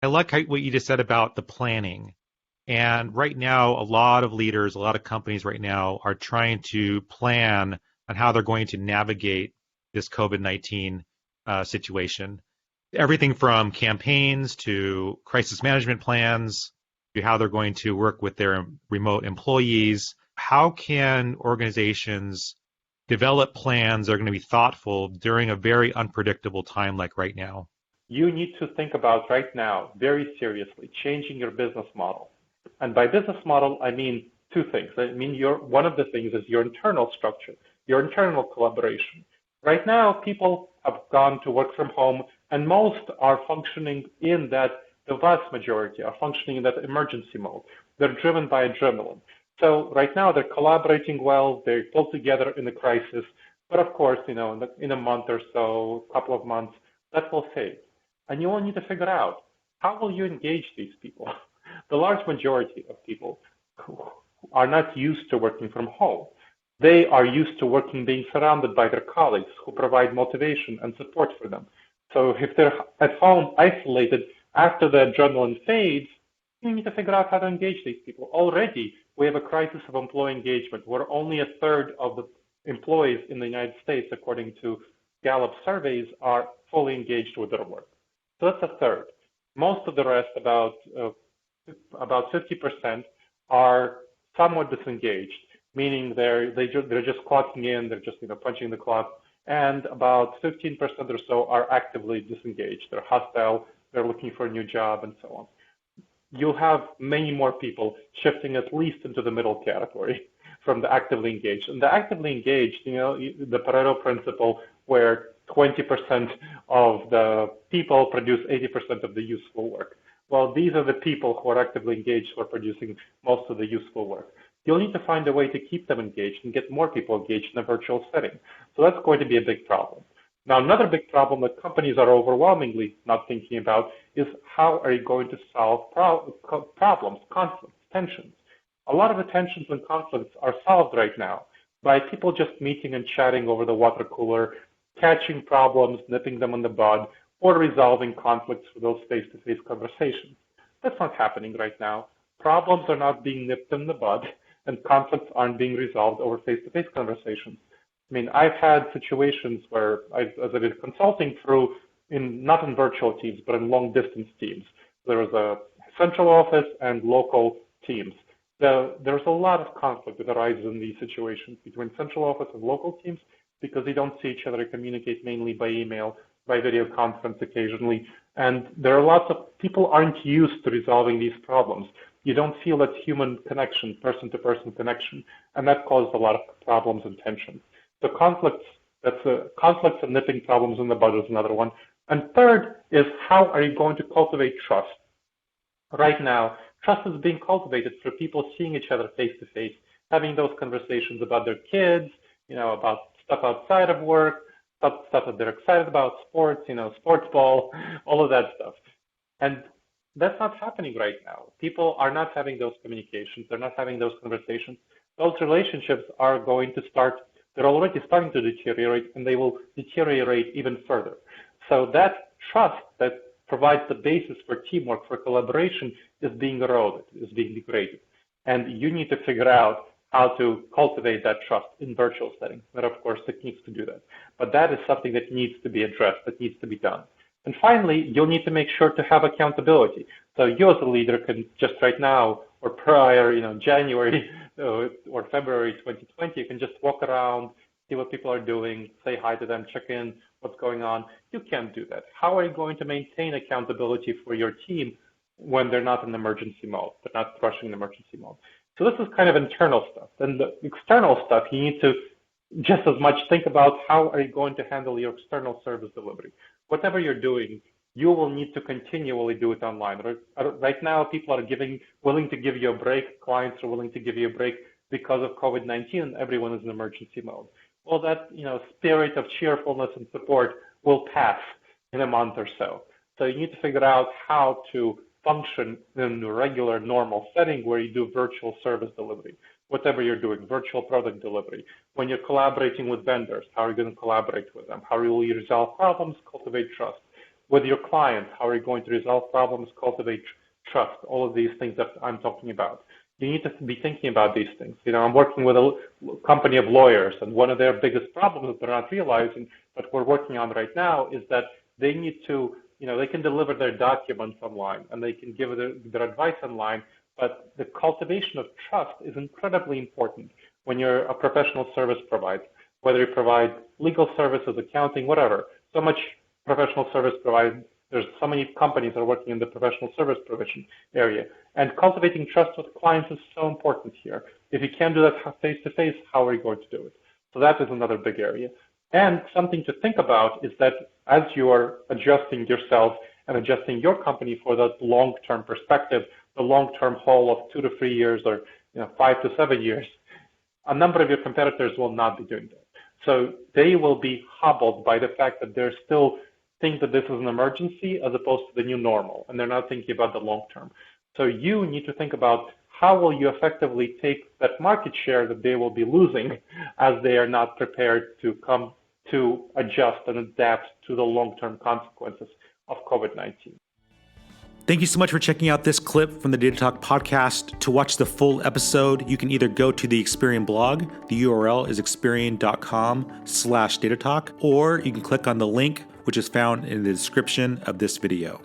I like what you just said about the planning. And right now, a lot of leaders, a lot of companies right now are trying to plan on how they're going to navigate this COVID-19 situation. Everything from campaigns to crisis management plans to how they're going to work with their remote employees. How can organizations develop plans that are going to be thoughtful during a very unpredictable time like right now? You need to think about right now, very seriously, changing your business model. And by business model, I mean two things. I mean, one of the things is your internal structure, your internal collaboration. Right now, people have gone to work from home, and most are functioning in that, the vast majority are functioning in that emergency mode. They're driven by adrenaline. So right now, they're collaborating well, they're pulled together in the crisis. But of course, in a month or so, couple of months, that will fade. And you will need to figure out, how will you engage these people? The large majority of people who are not used to working from home. They are used to being surrounded by their colleagues who provide motivation and support for them. So if they're at home isolated after the adrenaline fades, you need to figure out how to engage these people. Already, we have a crisis of employee engagement where only a third of the employees in the United States, according to Gallup surveys, are fully engaged with their work. So that's a third. Most of the rest, about 50%, are somewhat disengaged, meaning they're just clocking in, they're just punching the clock, and about 15% or so are actively disengaged. They're hostile, they're looking for a new job, and so on. You'll have many more people shifting at least into the middle category from the actively engaged. And the actively engaged, the Pareto principle, where 20% of the people produce 80% of the useful work. Well, these are the people who are actively engaged who are producing most of the useful work. You'll need to find a way to keep them engaged and get more people engaged in a virtual setting. So that's going to be a big problem. Now, another big problem that companies are overwhelmingly not thinking about is, how are you going to solve problems, conflicts, tensions? A lot of the tensions and conflicts are solved right now by people just meeting and chatting over the water cooler, catching problems, nipping them in the bud, or resolving conflicts for those face-to-face conversations. That's not happening right now. Problems are not being nipped in the bud, and conflicts aren't being resolved over face-to-face conversations. I mean, I've had situations where, as I did consulting through, not in virtual teams, but in long-distance teams. There was a central office and local teams. There's a lot of conflict that arises in these situations between central office and local teams because they don't see each other, communicate mainly by email, by video conference occasionally. And there are lots of people aren't used to resolving these problems. You don't feel that human connection, person-to-person connection, and that causes a lot of problems and tensions. So conflicts and nipping problems in the bud is another one. And third is, how are you going to cultivate trust? Right now, trust is being cultivated through people seeing each other face to face, having those conversations about their kids, about stuff outside of work, stuff that they're excited about, sports, sports ball, all of that stuff. And that's not happening right now. People are not having those communications. They're not having those conversations. Those relationships are going to they're already starting to deteriorate, and they will deteriorate even further. So that trust that provides the basis for teamwork, for collaboration, is being eroded, is being degraded. And you need to figure out how to cultivate that trust in virtual settings. There are, of course, techniques to do that. But that is something that needs to be addressed, that needs to be done. And finally, you'll need to make sure to have accountability. So you as a leader can just right now or prior, January or February 2020, you can just walk around, see what people are doing, say hi to them, check in what's going on. You can't do that. How are you going to maintain accountability for your team when they're not in emergency mode, they're not rushing in emergency mode? So this is kind of internal stuff. And the external stuff, you need to just as much think about, how are you going to handle your external service delivery? Whatever you're doing, you will need to continually do it online. Right now, people are willing to give you a break. Clients are willing to give you a break because of COVID-19, and everyone is in emergency mode. Well, that spirit of cheerfulness and support will pass in a month or so. So you need to figure out how to function in a regular, normal setting where you do virtual service delivery. Whatever you're doing, virtual product delivery. When you're collaborating with vendors, how are you going to collaborate with them? How will you resolve problems, cultivate trust? With your clients, how are you going to resolve problems, cultivate trust, all of these things that I'm talking about. You need to be thinking about these things. I'm working with a company of lawyers, and one of their biggest problems that they're not realizing, but we're working on right now, is that they need to, they can deliver their documents online and they can give their advice online, but the cultivation of trust is incredibly important when you're a professional service provider, whether you provide legal services, accounting, whatever. So much professional service provided. There's so many companies that are working in the professional service provision area. And cultivating trust with clients is so important here. If you can't do that face-to-face, how are you going to do it? So that is another big area. And something to think about is that as you are adjusting yourself and adjusting your company for that long-term perspective, the long-term haul of 2 to 3 years or 5 to 7 years, a number of your competitors will not be doing that. So they will be hobbled by the fact that they're still think that this is an emergency as opposed to the new normal, and they're not thinking about the long term. So you need to think about how will you effectively take that market share that they will be losing as they are not prepared to come to adjust and adapt to the long-term consequences of COVID-19. Thank you so much for checking out this clip from the Data Talk podcast. To watch the full episode, you can either go to the Experian blog. The URL is experian.com/datatalk, or you can click on the link which is found in the description of this video.